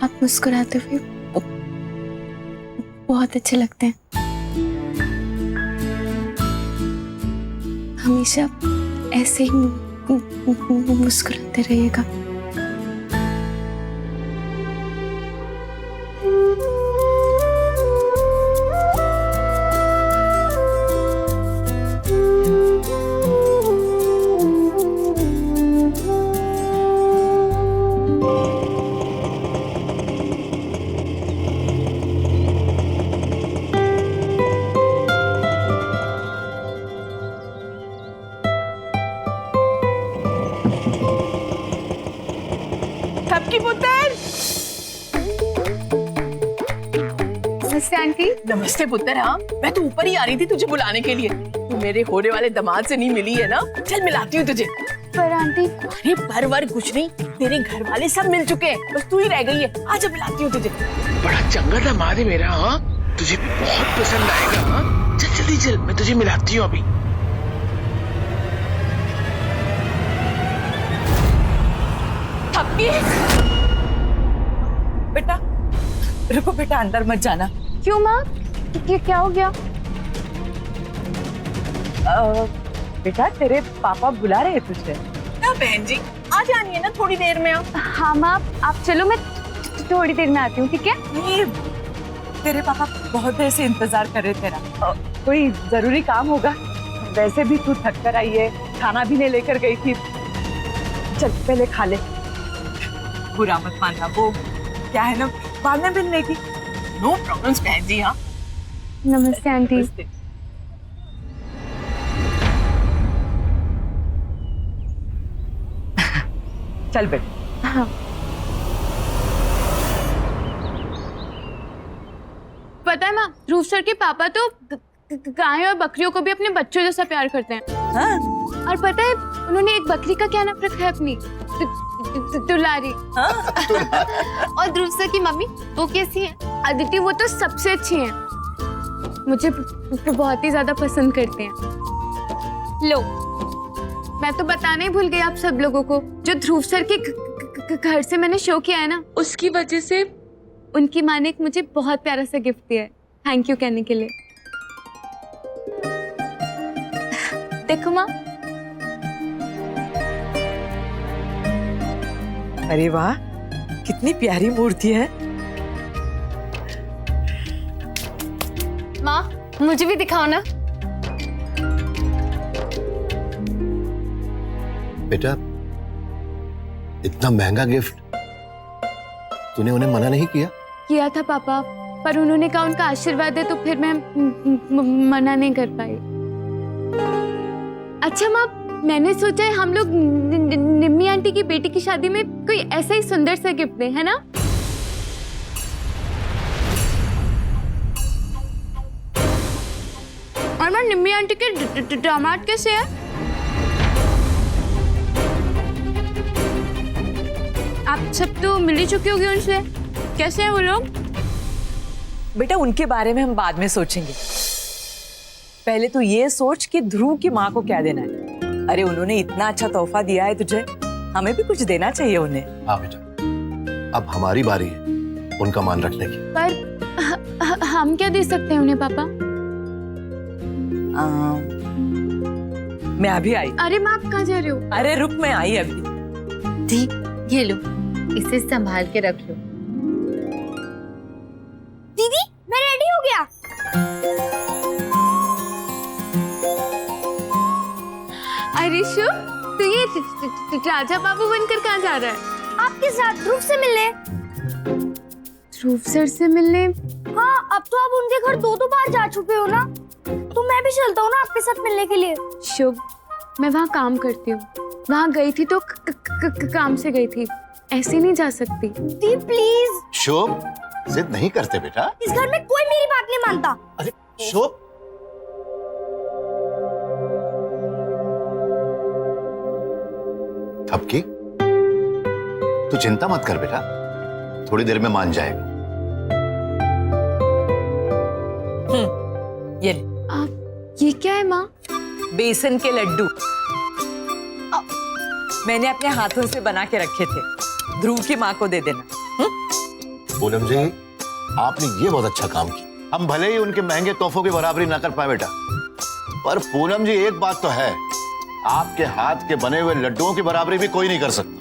आप मुस्कुराते हुए बहुत अच्छे लगते हैं। हमेशा ऐसे ही मुस्कुराते रहिएगा। सबकी पुत्र। नमस्ते आंटी। नमस्ते पुत्र। हाँ, मैं तो ऊपर ही आ रही थी तुझे बुलाने के लिए। तू मेरे होने वाले दामाद से नहीं मिली है ना? चल मिलाती हूँ तुझे। पर आंटी। अरे पर कुछ नहीं, तेरे घर वाले सब मिल चुके हैं, बस तू ही रह गई है। आजा मिलाती हूँ तुझे। बड़ा चंगा दामाद है मेरा। हाँ, तुझे भी बहुत पसंद आएगा। हाँ, चल जल्दी चल, मैं तुझे मिलाती हूँ अभी। थप्पी। बेटा रुको बेटा, अंदर मत जाना। क्यों माँ? क्या हो गया? बेटा तेरे पापा बुला रहे हैं तुझे। क्या बहन जी, आ जानिए ना थोड़ी देर में। हाँ माँ, आप चलो, मैं थोड़ी देर में आती हूँ, ठीक है? नहीं, तेरे पापा बहुत देर से इंतजार कर रहे तेरा। कोई जरूरी काम होगा। वैसे भी तू थक कर आई है, खाना भी नहीं लेकर गई थी। चल पहले खा ले। बुरा मत मानना, वो क्या है ना, बाद में मिलने की। नो प्रॉब्लम्स बहन जी। हाँ नमस्ते आंटी। चल बेटा। हाँ। पता है माँ, ध्रुव सर के पापा तो गाय और बकरियों को भी अपने बच्चों जैसा प्यार करते हैं। हाँ? और पता है उन्होंने एक बकरी का क्या नाम रखा है अपनी? दुलारी। हाँ? और ध्रुव सर की मम्मी वो कैसी है? अदिति। वो तो सबसे अच्छी है, मुझे बहुत ही ज्यादा पसंद करते हैं। लो, मैं तो बताना ही भूल गई आप सब लोगों को, जो ध्रुव सर के घर से मैंने शो किया है ना, उसकी वजह से उनकी माँ ने एक मुझे बहुत प्यारा सा गिफ्ट दिया है, थैंक यू कहने के लिए। देखो माँ। अरे वाह, कितनी प्यारी मूर्ति है। माँ मुझे भी दिखाओ ना। बेटा, इतना महंगा गिफ्ट तूने उन्हें मना नहीं किया? किया था पापा, पर उन्होंने कहा उनका आशीर्वाद है, तो फिर मैं मना नहीं कर पाई। अच्छा माँ, मैंने सोचा है हम लोग निम्मी आंटी की बेटी की शादी में कोई ऐसा ही सुंदर सा गिफ्ट दें, है ना? और माँ, निम्मी आंटी के दामाद कैसे है? आप सब तो मिल ही चुकी होगी उनसे, कैसे हैं वो लोग? बेटा उनके बारे में हम बाद में सोचेंगे, पहले तो ये सोच कि ध्रुव की माँ को क्या देना है। अरे उन्होंने इतना अच्छा तोहफा दिया है तुझे, हमें भी कुछ देना चाहिए उन्हें। हाँ बेटा, अब हमारी बारी है उनका मान रखने की। पर हम क्या दे सकते हैं उन्हें पापा? मैं अभी आई। अरे माँ, आप कहाँ जा रहे हो? अरे रुक, मैं आई अभी। दी, ये लो, इसे संभाल के रख लो। दीदी मैं रेडी हो गया। अरे शुभ, तू ये राजा बाबू बनकर कहाँ जा रहा है? आपके साथ ध्रुव से मिलने। ध्रुव सर से मिलने? हाँ, अब तो आप उनके घर दो बार जा चुके हो ना, तो मैं भी चलता हूँ ना आपके साथ मिलने के लिए। शुभ, मैं वहाँ काम करती हूँ, वहाँ गई थी तो काम से गई थी, ऐसे नहीं जा सकती। दी प्लीज। शोभ, जिद नहीं करते बेटा। इस घर में कोई मेरी बात नहीं मानता। अरे शोभ, थपकी, तू चिंता मत कर बेटा, थोड़ी देर में मान जाएगा। ये ले। आप, ये क्या है माँ? बेसन के लड्डू मैंने अपने हाथों से बना के रखे थे, ध्रुव की माँ को दे देना। पूनम जी, आपने ये बहुत अच्छा काम किया। हम भले ही उनके महंगे तोहफों की बराबरी ना कर पाए बेटा, पर पूनम जी एक बात तो है, आपके हाथ के बने हुए लड्डुओं की बराबरी भी कोई नहीं कर सकता।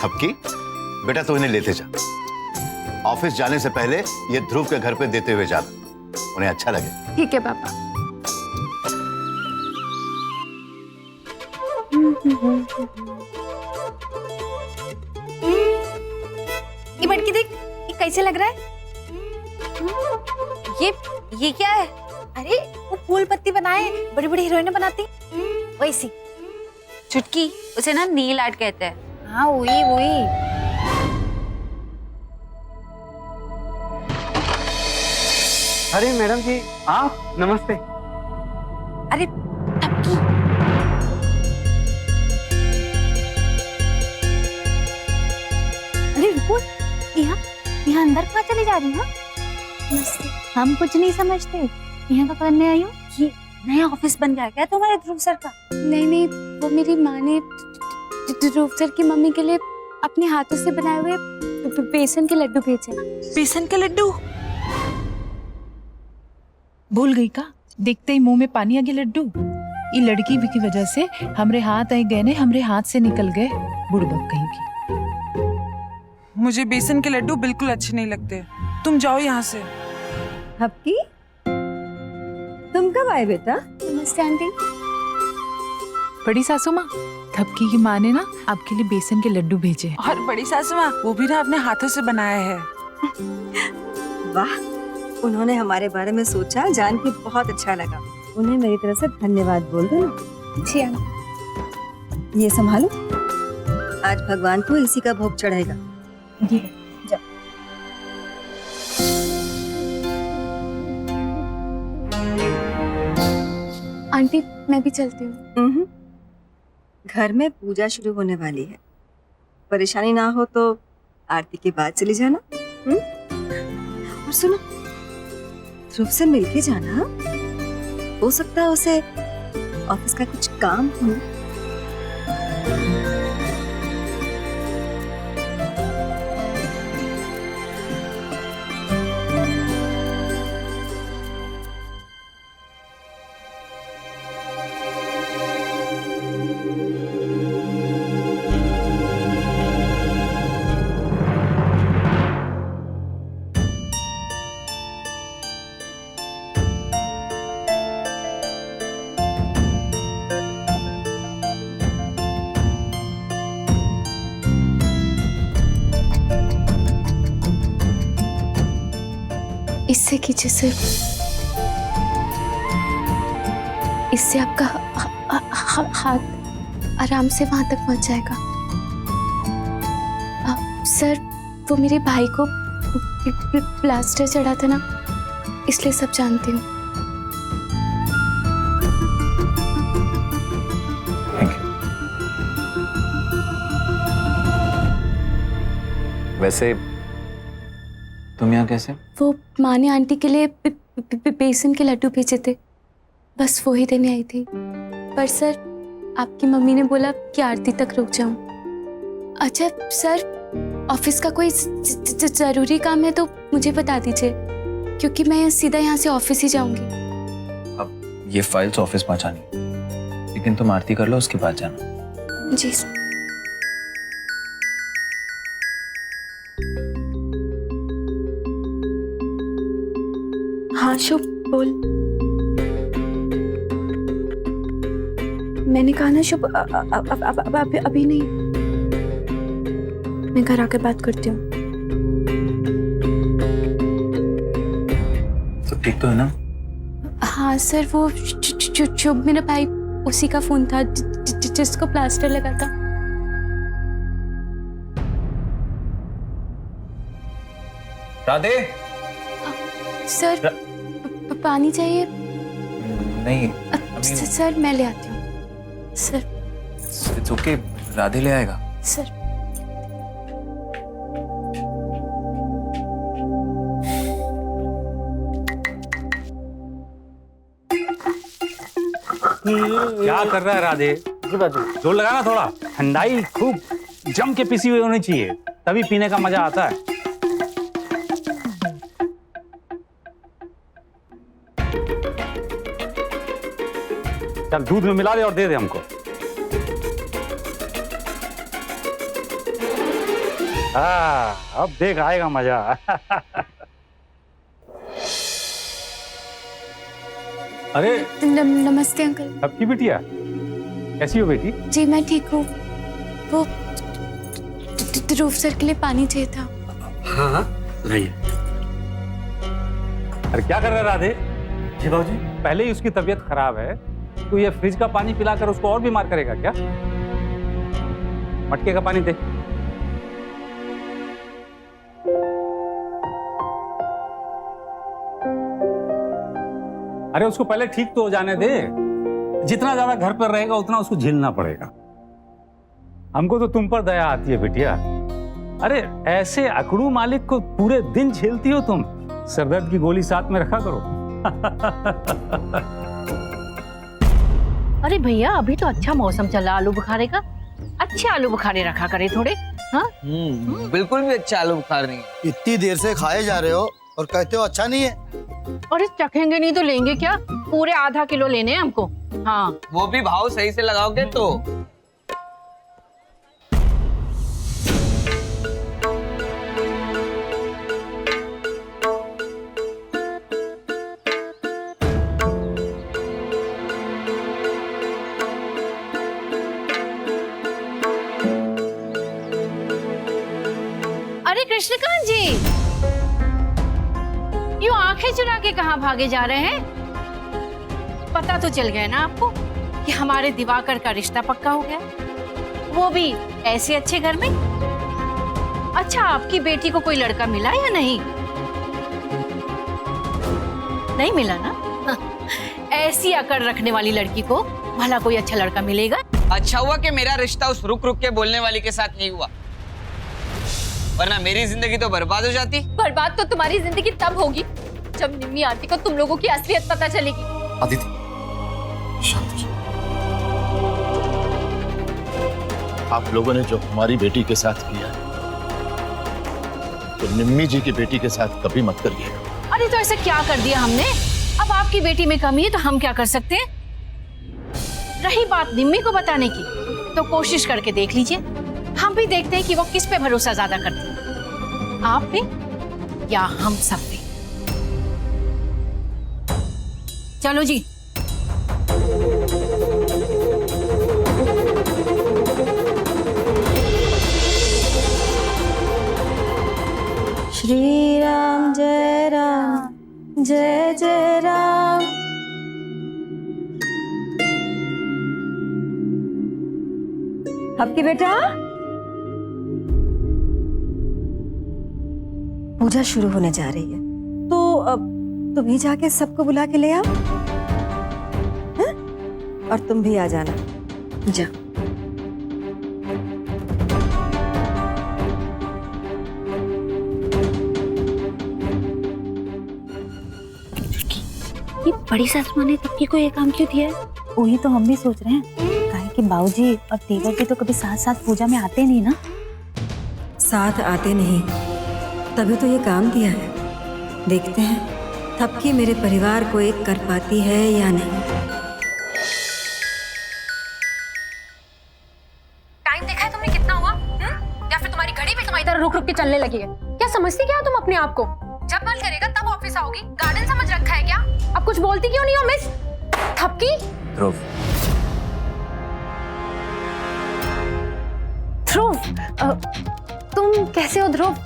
ठपकी, बेटा तू इन्हें लेते जा। ऑफिस जाने से पहले ये ध्रुव के घर पे देते हुए जाना, उन्हें अच्छा लगे। ठीक है पापा। ये मटकी देख, ये कैसे लग रहा है? ये क्या है? अरे वो फूल पत्ती बनाए, बड़ी बड़ी हीरोइनें बनाती वैसी। चुटकी, उसे ना नील आर्ट कहते हैं। हाँ वही वही। अरे मैडम जी, आप नमस्ते। अरे टपकी, अरे रुको, यहाँ यहाँ अंदर कहाँ चली जा रही है? हम कुछ नहीं समझते, यहाँ का करने आई हो? ये नया ऑफिस बन गया क्या तुम्हारे ध्रुव सर का? नहीं नहीं, वो मेरी माँ ने ध्रुव सर की मम्मी के लिए अपने हाथों से बनाए हुए बेसन के लड्डू भेजे। बेसन के लड्डू? भूल गई का? देखते ही मुंह में पानी आ गया। लड्डू ये लड़की भी की वजह से हमरे हाथ आई गए ने, हमरे हाथ से निकल गए। बुड़बक कहीं की। मुझे बेसन के लड्डू बिल्कुल अच्छे नहीं लगते, तुम जाओ यहाँ से। ठपकी, तुम कब आए बेटा? नमस्ते आंटी। बड़ी सासू माँ, थपकी की माँ ने ना आपके लिए बेसन के लड्डू भेजे। और बड़ी सासू माँ, वो भी ना अपने हाथों से बनाया है। वाह, उन्होंने हमारे बारे में सोचा, जान के बहुत अच्छा लगा। उन्हें मेरी तरफ से धन्यवाद बोल दो ना। जी आंटी। ये संभालो, आज भगवान को इसी का भोग चढ़ेगा। जी जाओ। आंटी मैं भी चलती हूँ। घर में पूजा शुरू होने वाली है, परेशानी ना हो तो आरती के बाद चली जाना। और सुनो, ध्रुव से मिलके जाना, हो सकता है उसे ऑफिस का कुछ काम हो। इससे कीजिए सिर्फ, इससे आपका हाथ आराम से वहां तक पहुंच जाएगा। सर, वो मेरे भाई को प्लास्टर चढ़ा था ना, इसलिए सब जानती हूँ। वैसे तुम यहाँ कैसे? वो माँ ने आंटी के लिए बेसन के लड्डू भेजे थे, बस वो ही देने आई थी। पर सर, आपकी मम्मी ने बोला कि आरती तक रुक जाऊं। अच्छा सर, ऑफिस का कोई जरूरी काम है तो मुझे बता दीजिए, क्योंकि मैं सीधा यहाँ से ऑफिस ही जाऊंगी। अब ये फाइल्स ऑफिस पहुँचानी, लेकिन तुम आरती कर लो, उसके बाद जाना। जी सर। हाँ शुभ, बोल। मैंने कहा ना शुभ, अभी नहीं, मैं घर आकर बात करती हूँ। सब ठीक तो है ना? हाँ सर, वो शुभ मेरा भाई, उसी का फोन था जिसको प्लास्टर लगा था। राधे। सर पानी चाहिए? नहीं सर मैं ले आती हूँ। सर इट्स ओके, राधे ले आएगा। सर क्या कर रहा है राधे? जोर लगाना थोड़ा, ठंडाई खूब जम के पिसी हुई होनी चाहिए। तभी पीने का मजा आता है। चल दूध में मिला दे और दे दे हमको। अब देख आएगा मजा। अरे नमस्ते अंकल। सबकी बिटिया कैसी हो बेटी? जी मैं ठीक हूँ। वो ध्रुव सर के लिए पानी चाहिए था। हाँ नहीं। अरे क्या कर रहे राधे? जी बाबूजी। पहले ही उसकी तबीयत खराब है, तो ये फ्रिज का पानी पिलाकर उसको और बीमार करेगा क्या? मटके का पानी दे। अरे उसको पहले ठीक तो हो जाने दे। जितना ज्यादा घर पर रहेगा उतना उसको झेलना पड़ेगा। हमको तो तुम पर दया आती है बिटिया। अरे ऐसे अकड़ू मालिक को पूरे दिन झेलती हो तुम। सरदर्द की गोली साथ में रखा करो। अरे भैया अभी तो अच्छा मौसम चला आलू बुखारे का, अच्छे आलू बुखारे रखा करे थोड़े। हाँ बिल्कुल भी अच्छा आलू बुखार नहीं। इतनी देर से खाए जा रहे हो और कहते हो अच्छा नहीं है। अरे चखेंगे नहीं तो लेंगे क्या? पूरे आधा किलो लेने हैं हमको। हाँ वो भी भाव सही से लगाओगे तो। अरे कृष्णकांत जी, यूं आंखें चुरा के कहाँ भागे जा रहे हैं? पता तो चल गया ना आपको कि हमारे दिवाकर का रिश्ता पक्का हो गया, वो भी ऐसे अच्छे घर में। अच्छा आपकी बेटी को कोई लड़का मिला या नहीं? नहीं मिला ना? ऐसी अकड़ रखने वाली लड़की को भला कोई अच्छा लड़का मिलेगा? अच्छा हुआ कि मेरा रिश्ता उस रुक रुक के बोलने वाली के साथ नहीं हुआ, वरना मेरी जिंदगी तो बर्बाद हो जाती। बर्बाद तो तुम्हारी जिंदगी तब होगी जब निम्मी आंटी को तुम लोगों की असलियत पता चलेगी। अदिति शांत हो। आप लोगों ने जो हमारी बेटी के साथ किया है, तो निम्मी जी की बेटी के साथ कभी मत करिएगा। अरे तो ऐसा क्या कर दिया हमने? अब आपकी बेटी में कमी है तो हम क्या कर सकते हैं? रही बात निम्मी को बताने की, तो कोशिश करके देख लीजिए। हम भी देखते हैं कि वो किस पे भरोसा ज्यादा करती है, आप पे या हम सब पे। चलो जी। श्री राम जय जय राम। आपकी बेटा पूजा शुरू होने जा रही है, तो अब तुम ही जाके सबको बुला के ले आओ। हैं? और तुम भी आ जाना। जा। ये बड़ी सासू माँ ने तब को ये काम क्यों दिया है? वही तो हम भी सोच रहे हैं, काहे कि बाबूजी और देवर जी तो कभी साथ साथ पूजा में आते नहीं ना। साथ आते नहीं, तभी तो ये काम दिया है। देखते हैं थपकी मेरे परिवार को एक कर पाती है या नहीं। टाइम देखा है तुमने कितना हुआ? या फिर तुम्हारी घड़ी भी तुम्हारी तरह रुक रुक के चलने लगी है? क्या समझती क्या हो तुम अपने आप को? जब मन करेगा तब ऑफिस आओगी, गार्डन समझ रखा है क्या? अब कुछ बोलती क्यों नहीं हो मिस थपकी? ध्रुव, तुम कैसे हो ध्रुव?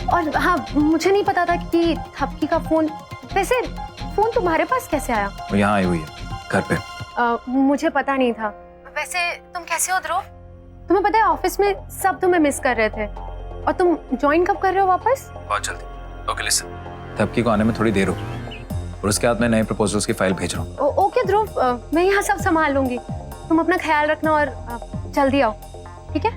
और हाँ, मुझे नहीं पता था कि थपकी का फोन, वैसे फोन तुम्हारे पास कैसे आया? वो यहाँ आई हुई है घर पे। मुझे पता नहीं था। वैसे तुम कैसे हो ध्रुव? तुम्हें पता है ऑफिस में सब तुम्हें मिस कर रहे थे, और तुम ज्वाइन कब कर रहे हो वापस? बहुत जल्दी। ओके लिसन, थपकी को आने में थोड़ी देर होगी और उसके बाद मैं नए प्रपोजल्स की फाइल भेज रहा हूँ। ओके ध्रुव, मैं यहाँ सब संभाल लूंगी। तुम अपना ख्याल रखना और जल्दी आओ, ठीक है?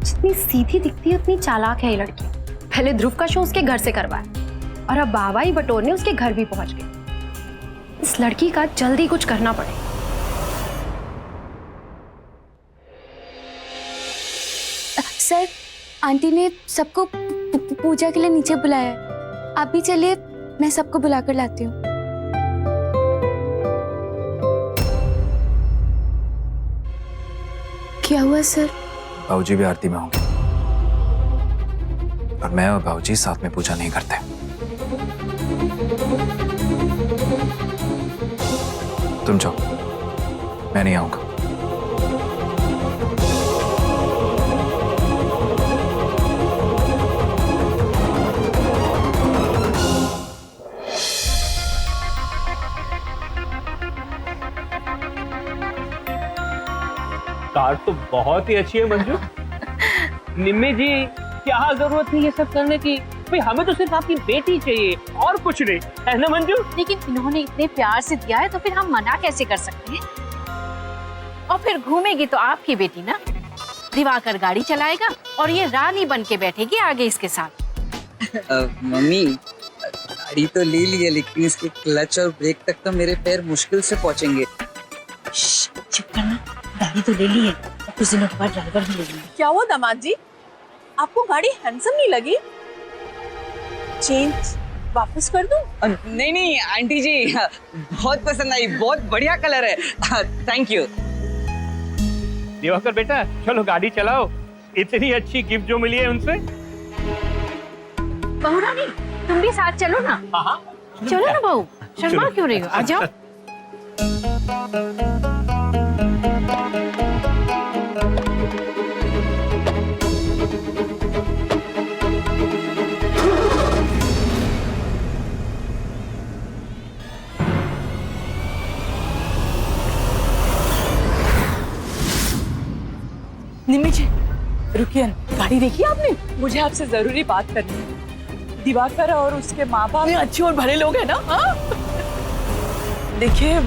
जितनी सीधी दिखती है उतनी चालाक है ये लड़की। पहले ध्रुव का शो उसके घर से करवाया और अब बाबा ही बटोरने उसके घर भी पहुंच गए। इस लड़की का जल्दी कुछ करना पड़ेगा। सर, आंटी ने सबको पूजा के लिए नीचे बुलाया है। आप भी चलिए, मैं सबको बुलाकर लाती हूँ। क्या हुआ सर? बाबूजी भी आरती में होंगे और मैं और बाबूजी साथ में पूजा नहीं करते। तुम जाओ, मैं नहीं आऊंगा। कार तो बहुत ही अच्छी है मंजू। निम्मी जी, क्या जरूरत थी ये सब करने की? भाई हमें तो सिर्फ आपकी बेटी चाहिए और कुछ नहीं, है ना मंजू? लेकिन इन्होंने इतने प्यार से दिया है तो फिर हम मना कैसे कर सकते हैं? और फिर घूमेगी तो आपकी बेटी ना। दिवाकर गाड़ी चलाएगा और ये रानी बन के बैठेगी आगे इसके साथ। मम्मी, गाड़ी तो ले ली है लेकिन इसके क्लच और ब्रेक तक तो मेरे पैर मुश्किल से पहुंचेंगे। चुप करना, गाड़ी तो ले ली है और कुछ दिनों के बाद ड्राइवर भी ले लेंगे। क्या हुआ दामाद जी, आपको गाड़ी हैंडसम नहीं लगी? चेंज वापस कर दूं? नहीं नहीं आंटी जी, बहुत पसंद आई, बहुत बढ़िया कलर है। Thank you. दिवाकर बेटा, चलो गाड़ी चलाओ। इतनी अच्छी गिफ्ट जो मिली है उनसे। बहू रानी, तुम भी साथ चलो ना। चलो ना बहू, शर्मा क्यों रही हो? आ जाओ। निम्मी जी, रुकिए, गाड़ी देखी आपने? मुझे आपसे जरूरी बात करनी है। दिवाकर और उसके माँ बाप अच्छे और भले लोग हैं ना? देखिए,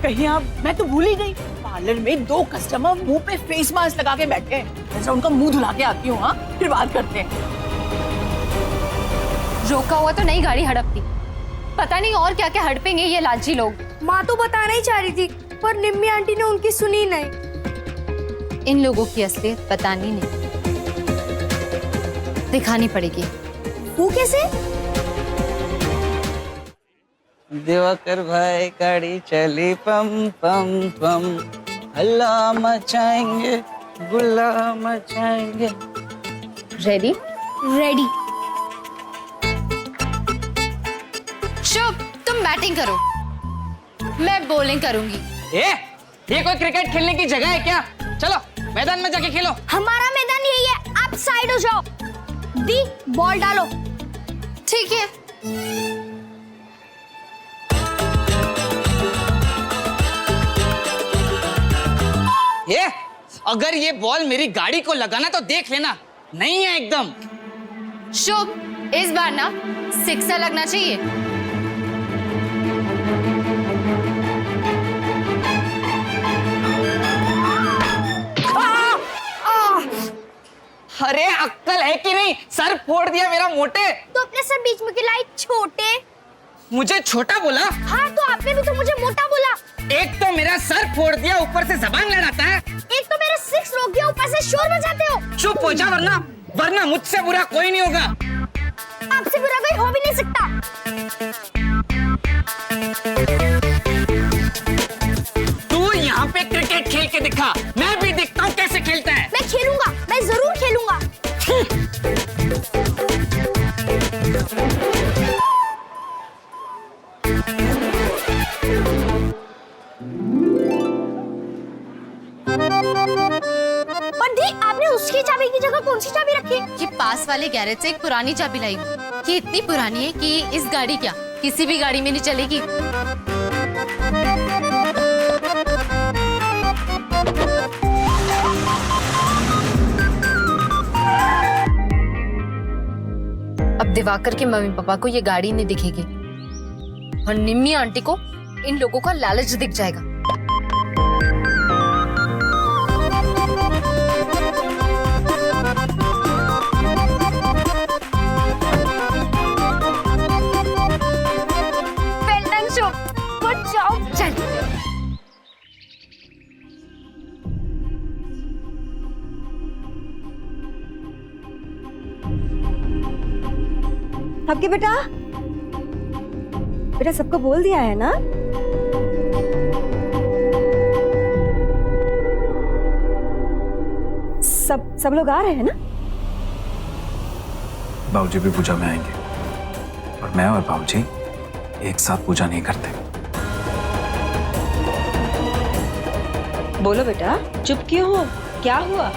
कहीं आप, मैं तो भूल ही गई, पार्लर में 2 कस्टमर मुंह पे फेस मास्क लगा के बैठे हैं। जैसे उनका मुंह धुला के आती हूँ, हाँ, फिर बात करते हैं। रोका हुआ तो नई गाड़ी हड़पती, पता नहीं और क्या क्या हड़पेंगे ये लालची लोग। माँ तो बताना ही चाह रही थी पर निम्मी आंटी ने उनकी सुनी नहीं। इन लोगों की असलियत बतानी नहीं, दिखानी पड़ेगी। वो कैसे? दिवाकर भाई गाड़ी चली पम पम पम, हल्ला मचाएंगे, गुल्ला मचाएंगे। रेडी? रेडी। चुप, तुम बैटिंग करो, मैं बॉलिंग करूंगी। ये कोई क्रिकेट खेलने की जगह है क्या? चलो मैदान में जाके खेलो। हमारा मैदान यही है, आप साइड हो जाओ। दी, बॉल डालो। ठीक है। ये अगर ये बॉल मेरी गाड़ी को लगाना तो देख लेना, नहीं है एकदम। शुभ, इस बार ना सिक्सर लगना चाहिए। अरे अक्कल है कि नहीं? सर फोड़ दिया मेरा मोटे। तो अपने सर बीच में गिलाई, छोटे। मुझे छोटा बोला? हाँ, तो आपने भी तो मुझे मोटा बोला। एक तो मेरा सर फोड़ दिया, ऊपर से जबान लड़ाता है। एक तो मेरा सिक्स रोक दिया, ऊपर से शोर मचाते हो। चुप हो जा, वरना मुझसे बुरा कोई नहीं होगा। आपसे बुरा कोई हो भी नहीं सकता। तू यहाँ पे क्रिकेट खेल के दिखा, मैं भी दिखता हूँ कैसे खेलता है। मैं खेलूंगा, मैं जरूर खेलूंगा। पर दी, आपने उसकी चाबी की जगह कौन सी चाबी रखी? ये पास वाले गैरेज से एक पुरानी चाबी लाई हूँ। ये इतनी पुरानी है कि इस गाड़ी क्या किसी भी गाड़ी में नहीं चलेगी। अब दिवाकर के मम्मी पापा को ये गाड़ी नहीं दिखेगी और निम्मी आंटी को इन लोगों का लालच दिख जाएगा। थपकी बेटा, बेटा सबको बोल दिया है ना? सब लोग आ रहे हैं ना? बाबूजी भी पूजा में आएंगे और मैं और बाबूजी एक साथ पूजा नहीं करते। बोलो बेटा, चुप क्यों हो? क्या हुआ?